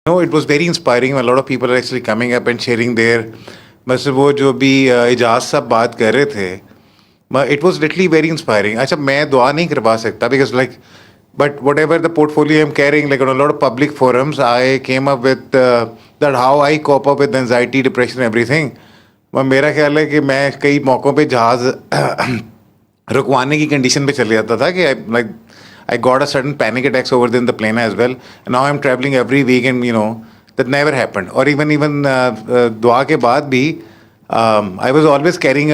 No, it was very inspiring. A lot of people are actually coming up and sharing their. बस वो जो भी इजाज साहब बात कर रहे थे, it was literally very inspiring. अच्छा, मैं दुआ नहीं करवा सकता because like, but whatever the portfolio I am carrying, like on a lot of public forums I came up with that how I cope up with anxiety, depression, everything. मेरा ख्याल है कि मैं कई मौक़ों पे जहाज़ रुकवाने की कंडीशन पे चले जाता था कि like I got a sudden panic attacks over there in the plane as well. And now I'm traveling every week, and that never happened. Or even dua ke baad bhi, I was always carrying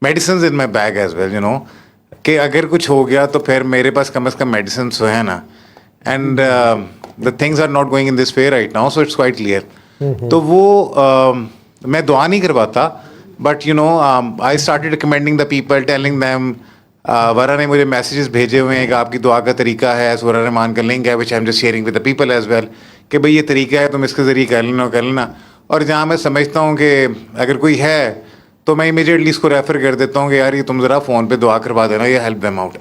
medicines in my bag as well. कि अगर कुछ हो गया तो फिर मेरे पास कम से कम medicine तो है ना. And the things are not going in this way right now, so it's quite clear. तो वो मैं दुआ नहीं करवाता, but I started recommending the people, telling them. वरा ने मुझे मैसेजेस भेजे हुए हैं कि आपकी दुआ का तरीका है, वरा रहमान का लिंक है, which I am just sharing with the people as well, कि भाई ये तरीका है, तुम इसके ज़रिए कर लेना. और जहाँ मैं समझता हूँ कि अगर कोई है तो मैं इमीडिएटली इसको रेफ़र कर देता हूँ कि यार ये तुम ज़रा फ़ोन पे दुआ करवा देना, ये हेल्प देम आउट.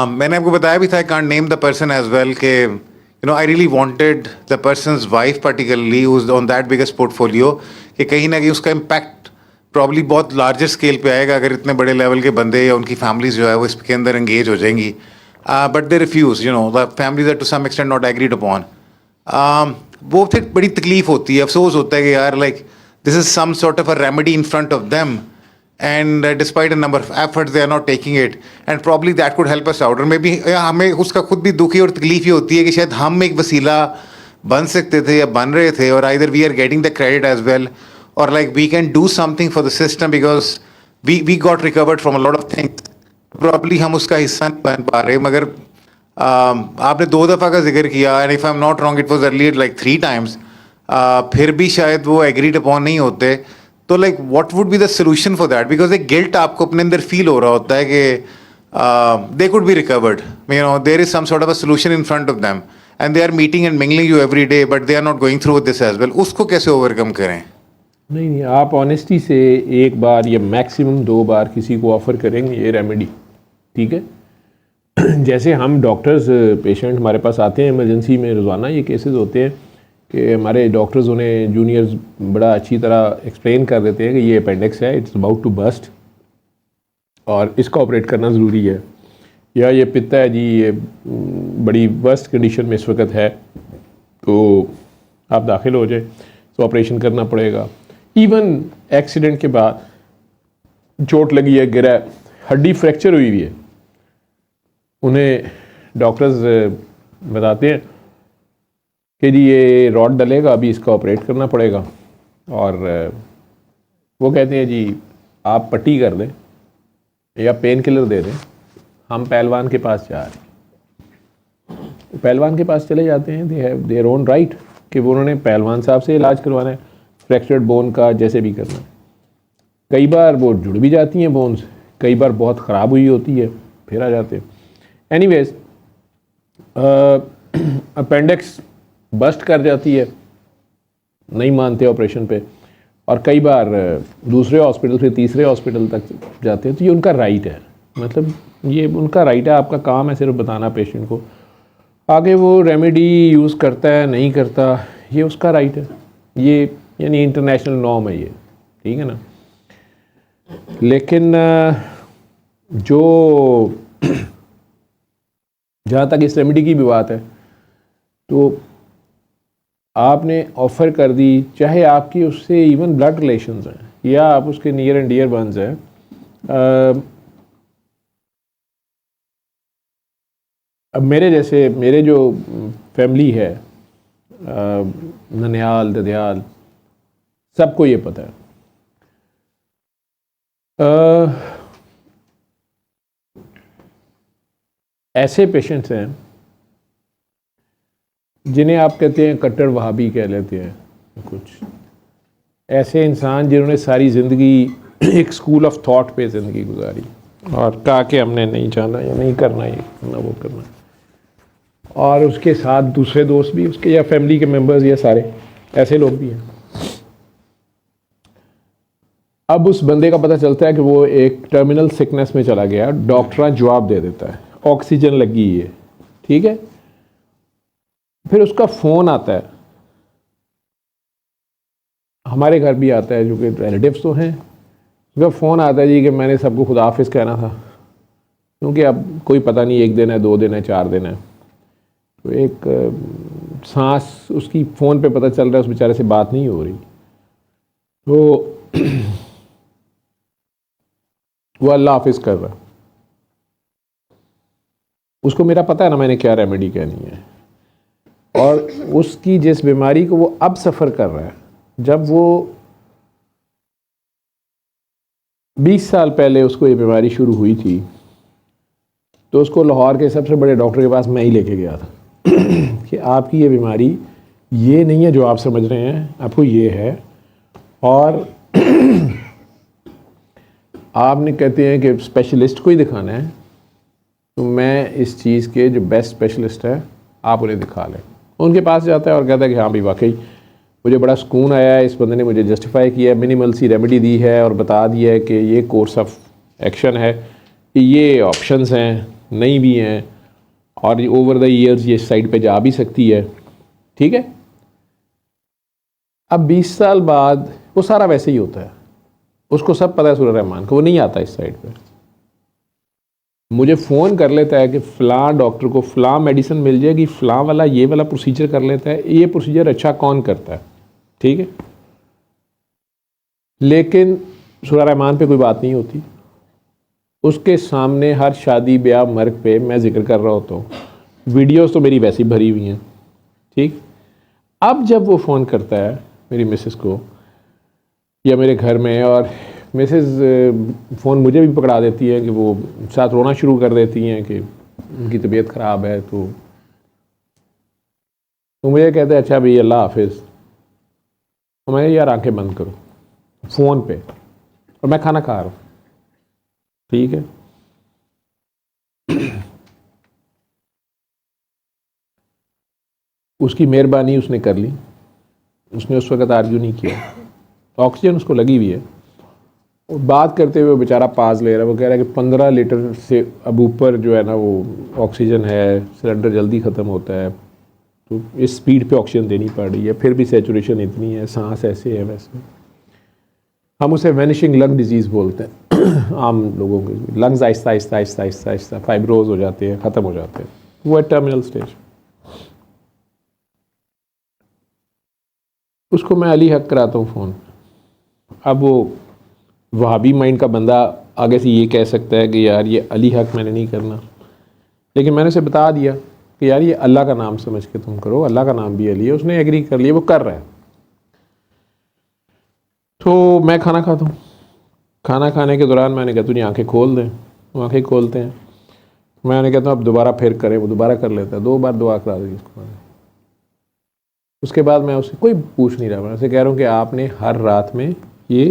मैंने आपको बताया भी था, I can't name the person as well, कि I really wanted the persons wife particularly who is on that biggest portfolio, कि कहीं ना कहीं उसका इम्पैक्ट प्रॉब्ली बहुत लार्जर स्केल पे आएगा अगर इतने बड़े लेवल के बंदे या उनकी फैमिलीज जो है वो इसके अंदर एंगेज हो जाएंगी. But they refuse, the families are to some extent not agreed upon. वो फिर बड़ी तकलीफ होती है, अफसोस होता है कि यार like this is some sort of a remedy in front of them, and despite a number of efforts they are not taking it, and probably that could help us out. और मे बी हमें उसका खुद भी दुखी और तकलीफ ही होती है कि शायद हम एक वसीला बन सकते थे या बन रहे थे, और either we are getting the credit as well, or like we can do something for the system because we got recovered from a lot of things. Probably हम उसका हिस्सा नहीं बन पा रहे. मगर आपने 2 दफ़ा का जिक्र किया, and if I'm not wrong it was earlier like 3 times, फिर भी शायद वो agreed upon नहीं होते. तो like what would be the solution for that? Because एक guilt आपको अपने अंदर feel हो रहा होता है कि they could be recovered. There is some sort of a solution in front of them and they are meeting and mingling you every day, but they are not going through with this as well. उसको कैसे overcome करें? नहीं, आप honesty से एक बार या maximum 2 बार किसी को ऑफ़र करेंगे ये रेमेडी, ठीक है. जैसे हम डॉक्टर्स, पेशेंट हमारे पास आते हैं इमरजेंसी में, रोज़ाना ये केसेस होते हैं कि हमारे डॉक्टर्स उन्हें जूनियर्स बड़ा अच्छी तरह एक्सप्लेन कर देते हैं कि ये अपेंडिक्स है, इट्स अबाउट टू बस्ट और इसका ऑपरेट करना ज़रूरी है, या ये पित्ता है जी, ये बड़ी वर्स्ट कंडीशन में इस वक्त है, तो आप दाखिल हो जाए, तो ऑपरेशन करना पड़ेगा. इवन एक्सीडेंट के बाद चोट लगी है, गिरा है, हड्डी फ्रैक्चर हुई हुई है, उन्हें डॉक्टर्स बताते हैं कि जी ये रॉड डलेगा, अभी इसका ऑपरेट करना पड़ेगा. और वो कहते हैं जी आप पट्टी कर दें या पेन किलर दे दें, हम पहलवान के पास जा रहे हैं. पहलवान के पास चले जाते हैं, they have their own right कि वो उन्होंने पहलवान साहब से इलाज करवाना है, फ्रैक्चर्ड बोन का जैसे भी करना है. कई बार वो जुड़ भी जाती हैं बोन्स, कई बार बहुत ख़राब हुई होती है, फिर आ जाते हैं. एनीवेज, अपेंडिक्स बस्ट कर जाती है, नहीं मानते ऑपरेशन पे, और कई बार दूसरे हॉस्पिटल से तीसरे हॉस्पिटल तक जाते हैं. तो ये उनका राइट है, मतलब ये उनका राइट है, आपका काम है सिर्फ बताना पेशेंट को. आगे वो रेमेडी यूज़ करता है नहीं करता, ये उसका राइट है. ये यानी इंटरनेशनल नॉर्म है ये, ठीक है ना. लेकिन जो जहाँ तक इस रेमेडी की भी बात है, तो आपने ऑफ़र कर दी, चाहे आपकी उससे इवन ब्लड रिलेशंस हैं या आप उसके नियर एंड डियर वंस हैं. अब मेरे जो फैमिली है, ननिहाल, ददयाल, सबको ये पता है. ऐसे पेशेंट्स हैं जिन्हें आप कहते हैं कट्टर वहाबी कह लेते हैं, कुछ ऐसे इंसान जिन्होंने सारी ज़िंदगी एक स्कूल ऑफ थॉट पे ज़िंदगी गुजारी और कहा कि हमने नहीं जाना, या नहीं करना, ये करना, वो करना. और उसके साथ दूसरे दोस्त भी उसके, या फैमिली के मेंबर्स, या सारे ऐसे लोग भी हैं. अब उस बंदे का पता चलता है कि वो एक टर्मिनल सिकनेस में चला गया, डॉक्टर जवाब दे देता है ऑक्सीजन लगी है, ठीक है. फिर उसका फ़ोन आता है, हमारे घर भी आता है, जो कि रिलेटिव्स तो हैं, उसका फ़ोन आता है जी कि मैंने सबको खुदा हाफिज़ कहना था, क्योंकि अब कोई पता नहीं 1 दिन है, 2 दिन है, 4 दिन है। तो एक सांस उसकी फ़ोन पे पता चल रहा है, उस बेचारे से बात नहीं हो रही। तो वो अल्लाह हाफिज़ कर रहा है। उसको मेरा पता है ना मैंने क्या रेमेडी कहनी है, और उसकी जिस बीमारी को वो अब सफ़र कर रहा है, जब वो 20 साल पहले उसको ये बीमारी शुरू हुई थी, तो उसको लाहौर के सबसे बड़े डॉक्टर के पास मैं ही लेके गया था कि आपकी ये बीमारी ये नहीं है जो आप समझ रहे हैं, आपको ये है। और आपने कहते हैं कि स्पेशलिस्ट को ही दिखाना है, तो मैं इस चीज़ के जो बेस्ट स्पेशलिस्ट है आप उन्हें दिखा लें। उनके पास जाता है और कहता है कि हाँ भाई वाकई मुझे बड़ा सुकून आया है, इस बंदे ने मुझे जस्टिफाई किया, मिनिमल सी रेमेडी दी है और बता दिया है कि ये कोर्स ऑफ एक्शन है, कि ये ऑप्शंस हैं, नहीं भी हैं, और ओवर द ईयर्स ये साइड पे जा भी सकती है। ठीक है, अब 20 साल बाद वो सारा वैसे ही होता है, उसको सब पता है सूरह रहमान को, वो नहीं आता इस साइड पे। मुझे फ़ोन कर लेता है कि फ़लाँ डॉक्टर को फ़लाँ मेडिसिन मिल जाएगी, फ़लाँ वाला ये वाला प्रोसीजर कर लेता है, ये प्रोसीजर अच्छा कौन करता है। ठीक है, लेकिन सूरह रहमान पे कोई बात नहीं होती। उसके सामने हर शादी ब्याह मर्ग पे मैं जिक्र कर रहा होता हूँ, वीडियोस तो मेरी वैसी भरी हुई हैं। ठीक, अब जब वो फ़ोन करता है मेरी मिसेस को या मेरे घर में, और मिसेस फ़ोन मुझे भी पकड़ा देती है कि वो साथ रोना शुरू कर देती हैं कि उनकी तबीयत ख़राब है, तो मुझे कहते हैं अच्छा भाई अल्लाह हाफिज़, तो मैं यार आंखें बंद करो फ़ोन पे, और मैं खाना खा रहा हूँ। ठीक है, उसकी मेहरबानी उसने कर ली, उसने उस वक़्त आर्ग्यू नहीं किया, ऑक्सीजन उसको लगी हुई है, और बात करते हुए बेचारा पास ले रहा है। वो कह रहा है कि 15 लीटर से अब ऊपर जो है ना वो ऑक्सीजन है, सिलेंडर जल्दी ख़त्म होता है, तो इस स्पीड पे ऑक्सीजन देनी पड़ रही है, फिर भी सैचुरेशन इतनी है, सांस ऐसे है वैसे। हम उसे वैनिशिंग लंग डिजीज़ बोलते हैं आम लोगों के, लंग्स आहिस्ता आहिस्ता आहिस्ता आहिस्ता आहिस्ता फाइब्रोज हो जाते हैं, ख़त्म हो जाते हैं, वो है टर्मिनल स्टेज। उसको मैं अली हक कराता हूँ फ़ोन। अब वो वहाबी माइंड का बंदा आगे से ये कह सकता है कि यार ये अली हक मैंने नहीं करना, लेकिन मैंने उसे बता दिया कि यार ये अल्लाह का नाम समझ के तुम करो, अल्लाह का नाम भी अली है। उसने एग्री कर लिया, वो कर रहा है। तो मैं खाना खाता हूँ, खाना खाने के दौरान मैंने कहा तुझे आंखें खोल दें, वो आंखें खोलते हैं, मैंने कहता हूँ अब दोबारा फिर करें, वो दोबारा कर लेता है, 2 बार दुआ करा दी उसको। उसके बाद मैं उससे कोई पूछ नहीं रहा, मैं उसे कह रहा हूँ कि आपने हर रात में ये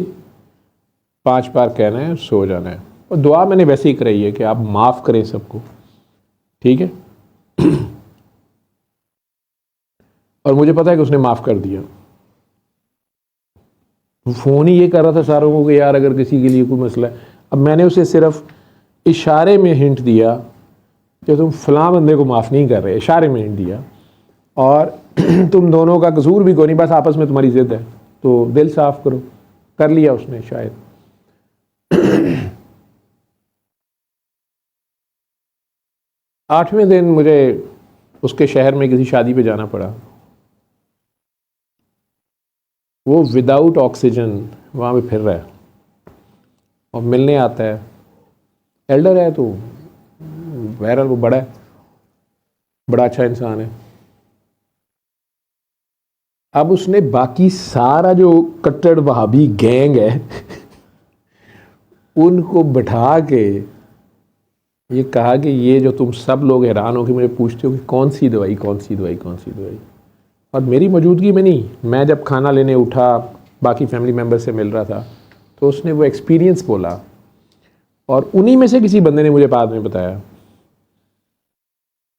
5 बार कहना है, सो जाना है, और दुआ मैंने वैसे ही कराई है कि आप माफ़ करें सबको। ठीक है, और मुझे पता है कि उसने माफ़ कर दिया। फ़ोन ही ये कर रहा था सारों को कि यार अगर किसी के लिए कोई मसला है। अब मैंने उसे सिर्फ इशारे में हिंट दिया कि तुम फ़लाँ बंदे को माफ़ नहीं कर रहे, इशारे में हिंट दिया, और तुम दोनों का कसूर भी कोई नहीं, बस आपस में तुम्हारी ज़िद है, तो दिल साफ़ करो। कर लिया उसने शायद। 8वें दिन मुझे उसके शहर में किसी शादी पे जाना पड़ा। वो विदाउट ऑक्सीजन वहाँ पे फिर रहा है और मिलने आता है। एल्डर है तो बहरहाल वो बड़ा है, बड़ा अच्छा इंसान है। अब उसने बाकी सारा जो कट्टर वहाबी गैंग है उनको बैठा के ये कहा कि ये जो तुम सब लोग हैरान हो कि मुझे पूछते हो कि कौन सी दवाई कौन सी दवाई कौन सी दवाई, और मेरी मौजूदगी में नहीं, मैं जब खाना लेने उठा बाकी फैमिली मेम्बर से मिल रहा था, तो उसने वो एक्सपीरियंस बोला, और उन्हीं में से किसी बंदे ने मुझे बाद में बताया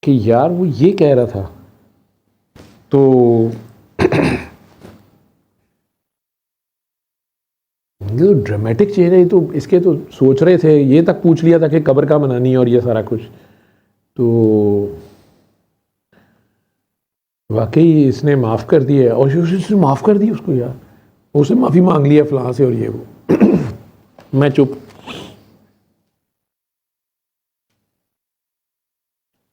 कि यार वो ये कह रहा था। तो जो ड्रामेटिक चेंज है, तो इसके तो सोच रहे थे, ये तक पूछ लिया था कि कब्र का बनानी है और ये सारा कुछ। तो वाकई इसने माफ़ कर दिया है, और उसने माफ़ कर दी उसको यार, उसने माफ़ी मांग लिया फलां से और ये वो। मैं चुप।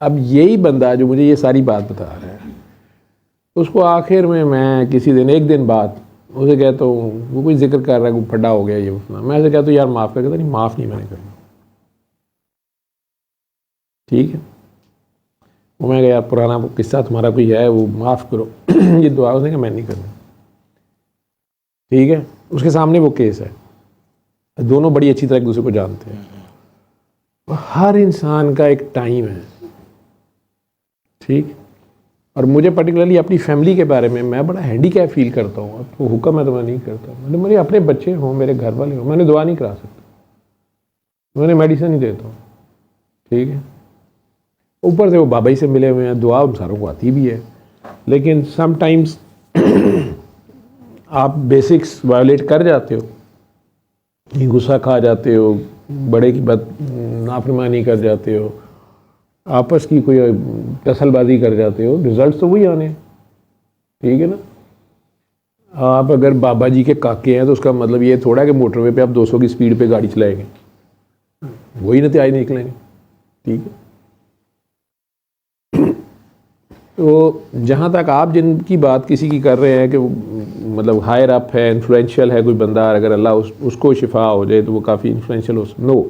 अब यही बंदा जो मुझे ये सारी बात बता रहा है, उसको आखिर में मैं किसी दिन, एक दिन बाद उसे कहता हूँ, वो कोई जिक्र कर रहा है, कोई फटा हो गया ये उतना, मैं उसे कहता हूँ यार माफ़ कर, कहता नहीं माफ़ नहीं मैंने करना। ठीक है, वो मैं यार पुराना किस्सा तुम्हारा कोई है वो माफ़ करो। ये दुआ, उसने कहा मैं नहीं करना। ठीक है, उसके सामने वो केस है, दोनों बड़ी अच्छी तरह एक दूसरे को जानते हैं। हर इंसान का एक टाइम है, ठीक। और मुझे पर्टिकुलरली अपनी फैमिली के बारे में मैं बड़ा हैंडीकैप फील करता हूँ। अब वो हुक्म है तो मैं नहीं करता, मैंने मेरे अपने बच्चे हों, मेरे घर वाले हों, मैंने दुआ नहीं करा सकता, मैंने मेडिसिन नहीं देता हूँ। ठीक है, ऊपर से वो बाबा ही से मिले हुए हैं, दुआ उन सारों को आती भी है, लेकिन समटाइम्स आप बेसिक्स वायोलेट कर जाते हो, गुस्सा खा जाते हो, बड़े की बात नाफरमानी कर जाते हो, आपस की कोई कसलबाजी कर जाते हो, रिजल्ट तो वही आने हैं। ठीक है ना, आप अगर बाबा जी के काके हैं तो उसका मतलब ये थोड़ा है कि मोटरवे पे आप 200 की स्पीड पे गाड़ी चलाएंगे, वही नतीजे निकलेंगे। ठीक है, तो जहाँ तक आप जिनकी बात किसी की कर रहे हैं कि मतलब हायर अप है, इन्फ्लुएंशियल है कोई बंदा, अगर अल्लाह उसको शिफा हो जाए तो वो काफ़ी इन्फ्लुएंशियल हो, नो।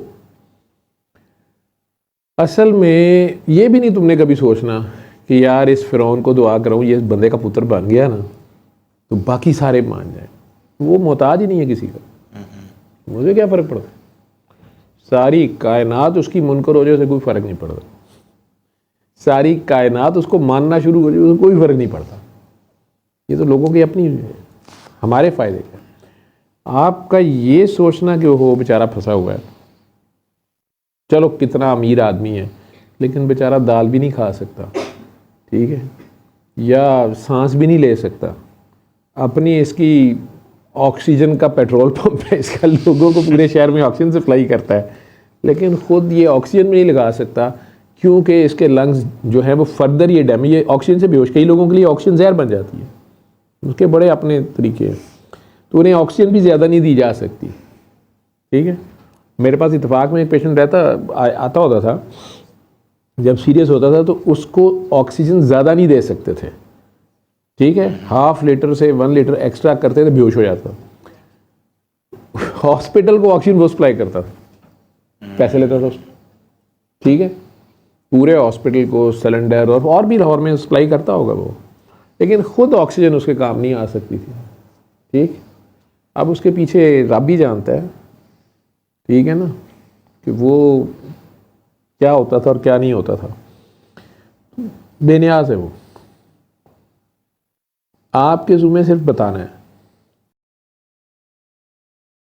असल में ये भी नहीं तुमने कभी सोचना कि यार इस फ़िरौन को दुआ कराऊँ, ये इस बंदे का पुत्र बन गया ना तो बाकी सारे मान जाए। वो मोहताज ही नहीं है किसी का, मुझे क्या फ़र्क पड़ता, सारी कायनात उसकी मुनकर हो जाए उसे कोई फ़र्क नहीं पड़ता, सारी कायनात उसको मानना शुरू हो जाए उसे कोई फ़र्क नहीं पड़ता। ये तो लोगों की अपनी, हमारे फ़ायदे का। आपका ये सोचना कि वो बेचारा फंसा हुआ है, चलो कितना अमीर आदमी है लेकिन बेचारा दाल भी नहीं खा सकता, ठीक है, या सांस भी नहीं ले सकता, अपनी इसकी ऑक्सीजन का पेट्रोल पंप है इसका, लोगों को पूरे शहर में ऑक्सीजन सप्लाई करता है, लेकिन ख़ुद ये ऑक्सीजन भी नहीं लगा सकता क्योंकि इसके लंग्स जो है वो फर्दर ये डैमेज, ये ऑक्सीजन से बेहोश, कई लोगों के लिए ऑक्सीजन जहर बन जाती है, उसके बड़े अपने तरीके हैं, तो उन्हें ऑक्सीजन भी ज़्यादा नहीं दी जा सकती। ठीक है, मेरे पास इत्तेफाक में एक पेशेंट आता होता था, जब सीरियस होता था तो उसको ऑक्सीजन ज़्यादा नहीं दे सकते थे। ठीक है, 1/2 लीटर से 1 लीटर एक्स्ट्रा करते थे, बेहोश हो जाता। हॉस्पिटल को ऑक्सीजन वो सप्लाई करता था, पैसे लेता था उसको। ठीक है, पूरे हॉस्पिटल को सिलेंडर और भी लाहौर में सप्लाई करता होगा वो, लेकिन ख़ुद ऑक्सीजन उसके काम नहीं आ सकती थी। ठीक, अब उसके पीछे रब भी जानता है, ठीक है ना, कि वो क्या होता था और क्या नहीं होता था, बेनियाज है वो। आपके ज़ुम्मे सिर्फ बताना है।